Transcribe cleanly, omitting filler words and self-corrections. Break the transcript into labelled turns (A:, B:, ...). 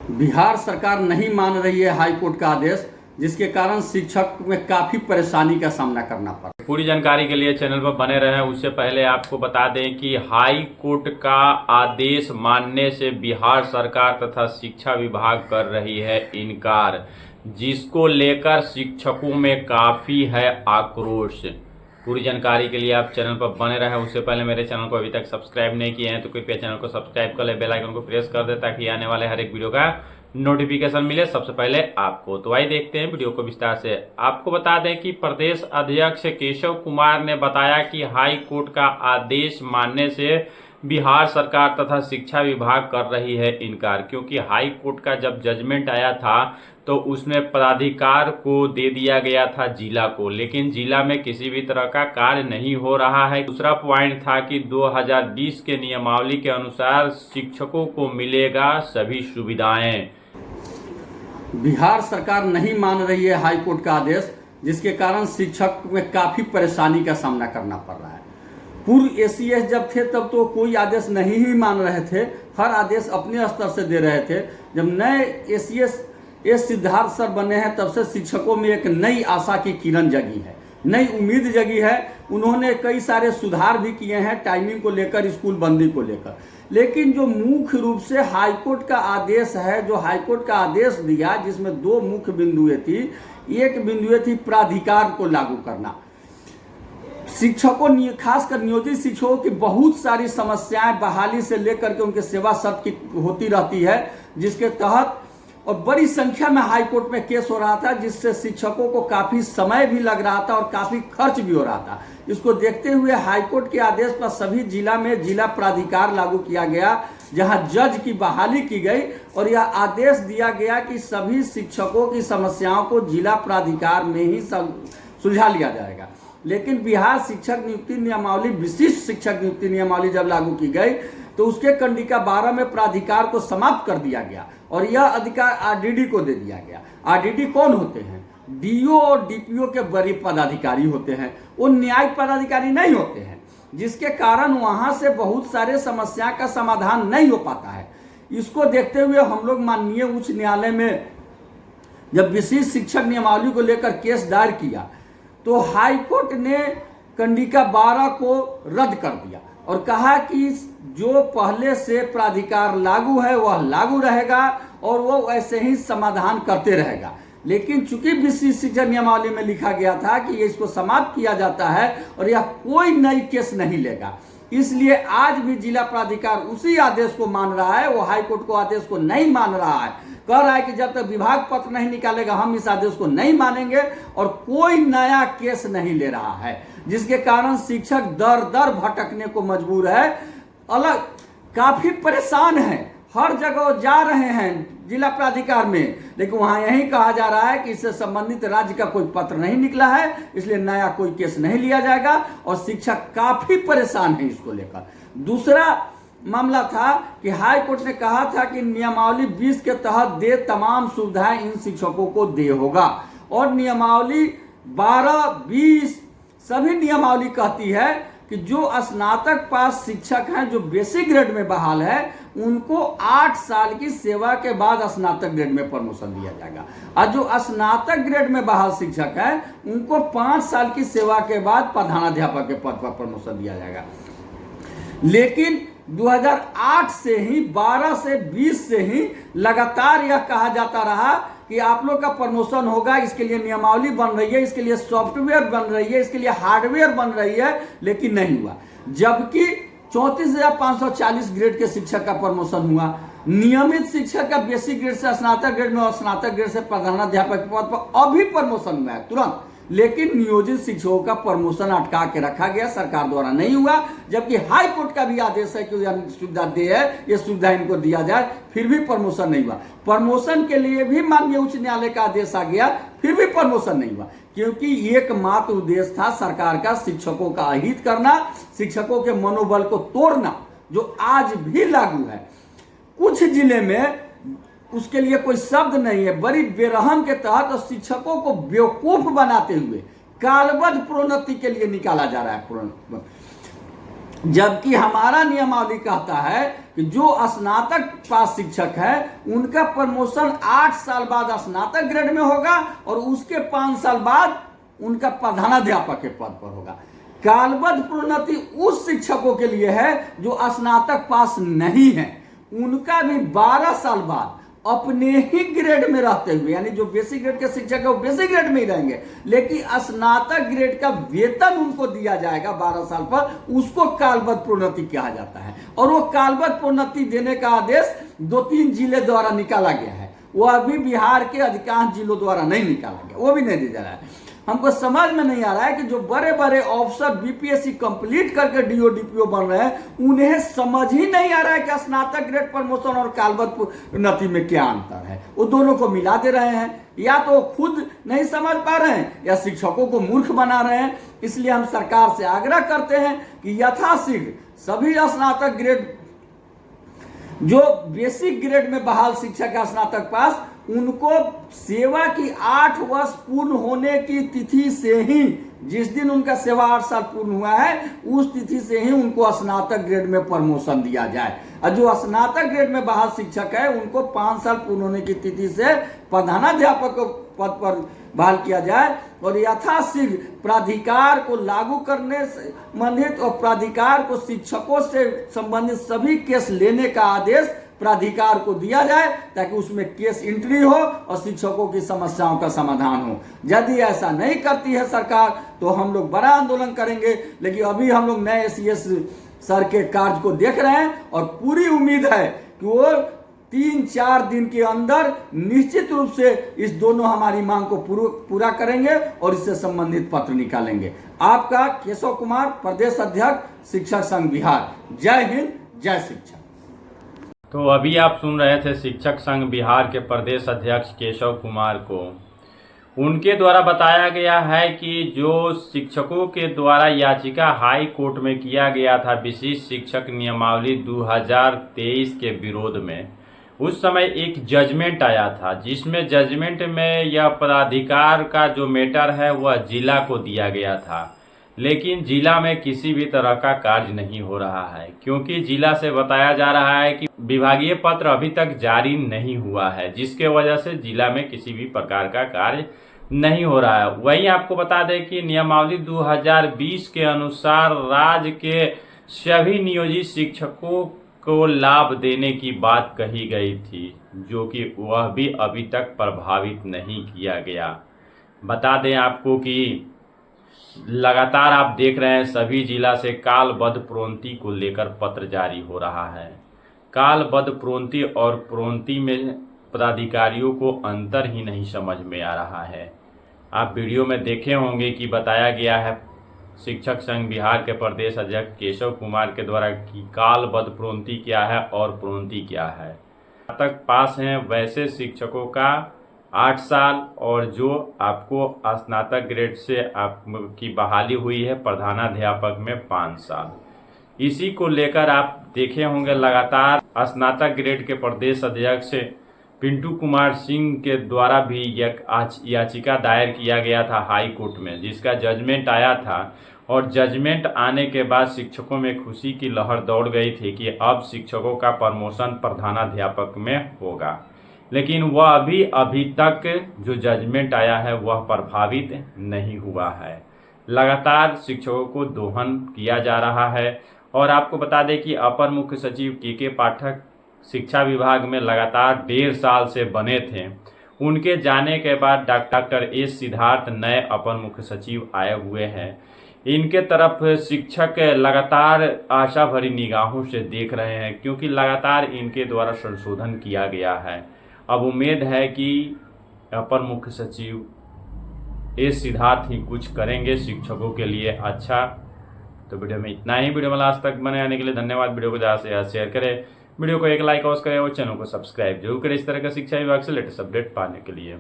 A: बिहार सरकार नहीं मान रही है हाई कोर्ट का आदेश, जिसके कारण शिक्षक में काफी परेशानी का सामना करना पड़ा।
B: पूरी जानकारी के लिए चैनल पर बने रहें। उससे पहले आपको बता दें कि हाई कोर्ट का आदेश मानने से बिहार सरकार तथा शिक्षा विभाग कर रही है इनकार, जिसको लेकर शिक्षकों में काफी है आक्रोश। पूरी जानकारी के लिए आप चैनल पर बने रहें। उससे पहले मेरे चैनल को अभी तक सब्सक्राइब नहीं किए हैं तो कृपया चैनल को सब्सक्राइब कर ले, बेल आइकन को प्रेस कर दे ताकि आने वाले हर एक वीडियो का नोटिफिकेशन मिले सबसे पहले आपको। तो आइए देखते हैं वीडियो को विस्तार से। आपको बता दें कि प्रदेश अध्यक्ष केशव कुमार ने बताया कि हाई कोर्ट का आदेश मानने से बिहार सरकार तथा शिक्षा विभाग कर रही है इनकार, क्योंकि हाई कोर्ट का जब जजमेंट आया था तो उसमें प्राधिकार को दे दिया गया था जिला को, लेकिन जिला में किसी भी तरह का कार्य नहीं हो रहा है। दूसरा पॉइंट था कि 2020 के नियमावली के अनुसार शिक्षकों को मिलेगा सभी सुविधाएं।
A: बिहार सरकार नहीं मान रही है हाई कोर्ट का आदेश, जिसके कारण शिक्षक में काफी परेशानी का सामना करना पड़ रहा है। पूर्व एसीएस जब थे तब तो कोई आदेश नहीं ही मान रहे थे, हर आदेश अपने स्तर से दे रहे थे। जब नए एसीएस सिद्धार्थ सर बने हैं तब से शिक्षकों में एक नई आशा की किरण जगी है, नई उम्मीद जगी है। उन्होंने कई सारे सुधार भी किए हैं टाइमिंग को लेकर, स्कूल बंदी को लेकर। लेकिन जो मुख्य रूप से हाईकोर्ट का आदेश है, जो हाईकोर्ट का आदेश दिया, जिसमें दो मुख्य बिंदुएं थी। एक बिंदुएं थी प्राधिकार को लागू करना। शिक्षकों, खासकर नियोजित शिक्षकों की बहुत सारी समस्याएं बहाली से लेकर के उनके सेवा शर्त की होती रहती है, जिसके तहत और बड़ी संख्या में हाई कोर्ट में केस हो रहा था, जिससे शिक्षकों को काफी समय भी लग रहा था और काफी खर्च भी हो रहा था। इसको देखते हुए हाई कोर्ट के आदेश पर सभी जिला में जिला प्राधिकार लागू किया गया, जहां जज की बहाली की गई और यह आदेश दिया गया कि सभी शिक्षकों की समस्याओं को जिला प्राधिकार में ही सुलझा लिया जाएगा। लेकिन बिहार शिक्षक नियुक्ति नियमावली, विशिष्ट शिक्षक नियुक्ति नियमावली जब लागू की गई तो उसके कंडिका 12 में प्राधिकार को समाप्त कर दिया गया और यह अधिकार आरडीडी को दे दिया गया। आरडीडी कौन होते हैं? डीओ और डीपीओ के बड़े पदाधिकारी होते हैं, वो न्यायिक पदाधिकारी नहीं होते हैं, जिसके कारण वहां से बहुत सारे समस्या का समाधान नहीं हो पाता है। इसको देखते हुए हम लोग माननीय उच्च न्यायालय में जब विशिष्ट शिक्षक नियमावली को लेकर केस दायर किया तो हाई कोर्ट ने कंडिका 12 को रद्द कर दिया और कहा कि जो पहले से प्राधिकार लागू है वह लागू रहेगा और वो ऐसे ही समाधान करते रहेगा। लेकिन चूंकि विशिष्ट शिक्षा नियमावली में लिखा गया था कि इसको समाप्त किया जाता है और यह कोई नई केस नहीं लेगा, इसलिए आज भी जिला प्राधिकार उसी आदेश को मान रहा है। वो हाई कोर्ट को आदेश को नहीं मान रहा है, कह रहा है कि जब तक विभाग पत्र नहीं निकालेगा हम इस आदेश को नहीं मानेंगे और कोई नया केस नहीं ले रहा है, जिसके कारण शिक्षक दर दर भटकने को मजबूर है, अलग काफी परेशान है। हर जगह जा रहे हैं जिला प्राधिकार में, लेकिन वहां यही कहा जा रहा है कि इससे संबंधित राज्य का कोई पत्र नहीं निकला है, इसलिए नया कोई केस नहीं लिया जाएगा और शिक्षक काफी परेशान है इसको लेकर। दूसरा मामला था कि हाई कोर्ट ने कहा था कि नियमावली 20 के तहत दे तमाम सुविधाएं इन शिक्षकों को दे होगा और नियमावली 12, 20 सभी नियमावली कहती है कि जो स्नातक पास शिक्षक हैं, जो बेसिक ग्रेड में बहाल है, उनको 8 साल की सेवा के बाद स्नातक ग्रेड में प्रमोशन दिया जाएगा और जो स्नातक ग्रेड में बहाल शिक्षक है उनको 5 साल की सेवा के बाद प्रधानाध्यापक के पद पर प्रमोशन दिया जाएगा। लेकिन 2008 से ही, 12 से 20 से ही लगातार यह कहा जाता रहा कि आप लोग का प्रमोशन होगा, इसके लिए नियमावली बन रही है, इसके लिए सॉफ्टवेयर बन रही है, इसके लिए हार्डवेयर बन रही है, लेकिन नहीं हुआ। जबकि 34,540 ग्रेड के शिक्षक का प्रमोशन हुआ, नियमित शिक्षक का बेसिक ग्रेड से स्नातक ग्रेड में और स्नातक ग्रेड से प्रधानाध्यापक पद पर अभी प्रमोशन हुआ है तुरंत। लेकिन नियोजित शिक्षकों का प्रमोशन अटका के रखा गया, सरकार द्वारा नहीं हुआ, जबकि हाई कोर्ट का भी आदेश है कि यह सुविधा दे है, ये सुविधा इनको दिया जाए, फिर भी प्रमोशन नहीं हुआ। प्रमोशन के लिए भी माननीय उच्च न्यायालय का आदेश आ गया, फिर भी प्रमोशन नहीं हुआ, क्योंकि एकमात्र उद्देश्य था सरकार का शिक्षकों का अहित करना, शिक्षकों के मनोबल को तोड़ना, जो आज भी लागू है। कुछ जिले में उसके लिए कोई शब्द नहीं है, बड़ी बेरहम के तहत और शिक्षकों को बेवकूफ बनाते हुए कालबद्ध प्रोन्नति के लिए निकाला जा रहा है जबकि हमारा नियमावली कहता है कि जो स्नातक पास शिक्षक है उनका प्रमोशन 8 साल बाद स्नातक ग्रेड में होगा और उसके 5 साल बाद उनका प्रधानाध्यापक के पद पर होगा। कालबद्ध प्रोन्नति उस शिक्षकों के लिए है जो स्नातक पास नहीं है, उनका भी 12 साल बाद अपने ही ग्रेड में रहते हुए, यानी जो बेसिक ग्रेड के शिक्षक है वो बेसिक ग्रेड में ही रहेंगे, लेकिन स्नातक ग्रेड का वेतन उनको दिया जाएगा 12 साल पर, उसको कालबद्ध प्रोन्नति कहा जाता है। और वो कालबद्ध प्रोन्नति देने का आदेश 2-3 जिले द्वारा निकाला गया है, वो अभी बिहार के अधिकांश जिलों द्वारा नहीं निकाला गया, वो भी नहीं दिया जा रहा है। हमको समझ में नहीं आ रहा है कि जो बड़े बड़े ऑफिसर बीपीएससी कंप्लीट करके डीओ डीपीओ बन रहे हैं उन्हें समझ ही नहीं आ रहा है कि स्नातक ग्रेड प्रमोशन और कालबद्ध प्रोन्नति में क्या अंतर है। वो दोनों को मिला दे रहे हैं, या तो खुद नहीं समझ पा रहे हैं या शिक्षकों को मूर्ख बना रहे हैं। इसलिए हम सरकार से आग्रह करते हैं कि यथाशीघ्र सभी स्नातक ग्रेड, जो बेसिक ग्रेड में बहाल शिक्षक है स्नातक पास, उनको सेवा की 8 वर्ष पूर्ण होने की तिथि से ही, जिस दिन उनका सेवा 8 साल पूर्ण हुआ है उस तिथि से ही उनको स्नातक ग्रेड में प्रमोशन दिया जाए। और जो स्नातक ग्रेड में बहाल शिक्षक है उनको 5 साल पूर्ण होने की तिथि से प्रधानाध्यापक पद पर बहाल किया जाए और यथाशीघ्र प्राधिकार को लागू करने से संबंधित और प्राधिकार को शिक्षकों से संबंधित सभी केस लेने का आदेश प्राधिकार को दिया जाए ताकि उसमें केस एंट्री हो और शिक्षकों की समस्याओं का समाधान हो। यदि ऐसा नहीं करती है सरकार तो हम लोग बड़ा आंदोलन करेंगे। लेकिन अभी हम लोग नए सीएस सर के कार्य को देख रहे हैं और पूरी उम्मीद है कि वो 3-4 दिन के अंदर निश्चित रूप से इस दोनों हमारी मांग को पूरा करेंगे और इससे संबंधित पत्र निकालेंगे। आपका केशव कुमार, प्रदेश अध्यक्ष शिक्षक संघ बिहार। जय हिंद, जय शिक्षक।
B: तो अभी आप सुन रहे थे शिक्षक संघ बिहार के प्रदेश अध्यक्ष केशव कुमार को। उनके द्वारा बताया गया है कि जो शिक्षकों के द्वारा याचिका हाई कोर्ट में किया गया था विशिष्ट शिक्षक नियमावली 2023 के विरोध में, उस समय एक जजमेंट आया था जिसमें जजमेंट में यह प्राधिकार का जो मैटर है वह जिला को दिया गया था। लेकिन जिला में किसी भी तरह का कार्य नहीं हो रहा है, क्योंकि जिला से बताया जा रहा है कि विभागीय पत्र अभी तक जारी नहीं हुआ है, जिसके वजह से जिला में किसी भी प्रकार का कार्य नहीं हो रहा है। वहीं आपको बता दें कि नियमावली 2020 के अनुसार राज्य के सभी नियोजित शिक्षकों को लाभ देने की बात कही गई थी, जो कि वह भी अभी तक प्रभावित नहीं किया गया। बता दें आपको कि लगातार आप देख रहे हैं सभी जिला से कालबद्ध प्रोन्नति को लेकर पत्र जारी हो रहा है। कालबद्ध प्रोन्नति और प्रोन्नति में पदाधिकारियों को अंतर ही नहीं समझ में आ रहा है। आप वीडियो में देखे होंगे कि बताया गया है शिक्षक संघ बिहार के प्रदेश अध्यक्ष केशव कुमार के द्वारा कि कालबद्ध प्रोन्नति क्या है और प्रोन्नति क्या है। तक पास हैं वैसे शिक्षकों का 8 साल और जो आपको स्नातक ग्रेड से आपकी बहाली हुई है प्रधानाध्यापक में 5 साल। इसी को लेकर आप देखे होंगे लगातार स्नातक ग्रेड के प्रदेश अध्यक्ष पिंटू कुमार सिंह के द्वारा भी एक याचिका दायर किया गया था हाई कोर्ट में, जिसका जजमेंट आया था और जजमेंट आने के बाद शिक्षकों में खुशी की लहर दौड़ गई थी कि अब शिक्षकों का प्रमोशन प्रधानाध्यापक में होगा। लेकिन वह अभी तक जो जजमेंट आया है वह प्रभावित नहीं हुआ है। लगातार शिक्षकों को दोहन किया जा रहा है। और आपको बता दें कि अपर मुख्य सचिव के पाठक शिक्षा विभाग में लगातार 1.5 साल से बने थे। उनके जाने के बाद डॉक्टर एस सिद्धार्थ नए अपर मुख्य सचिव आए हुए हैं। इनके तरफ शिक्षक लगातार आशा भरी निगाहों से देख रहे हैं, क्योंकि लगातार इनके द्वारा संशोधन किया गया है। अब उम्मीद है कि अपर मुख्य सचिव एस सिद्धार्थ ही कुछ करेंगे शिक्षकों के लिए अच्छा। तो वीडियो में इतना ही। वीडियो में लास्ट तक बने आने के लिए धन्यवाद। वीडियो को ज़्यादा से ज़्यादा शेयर करें, वीडियो को एक लाइक और करें और चैनल को सब्सक्राइब जरूर करें इस तरह का शिक्षा विभाग से लेटेस्ट अपडेट पाने के लिए।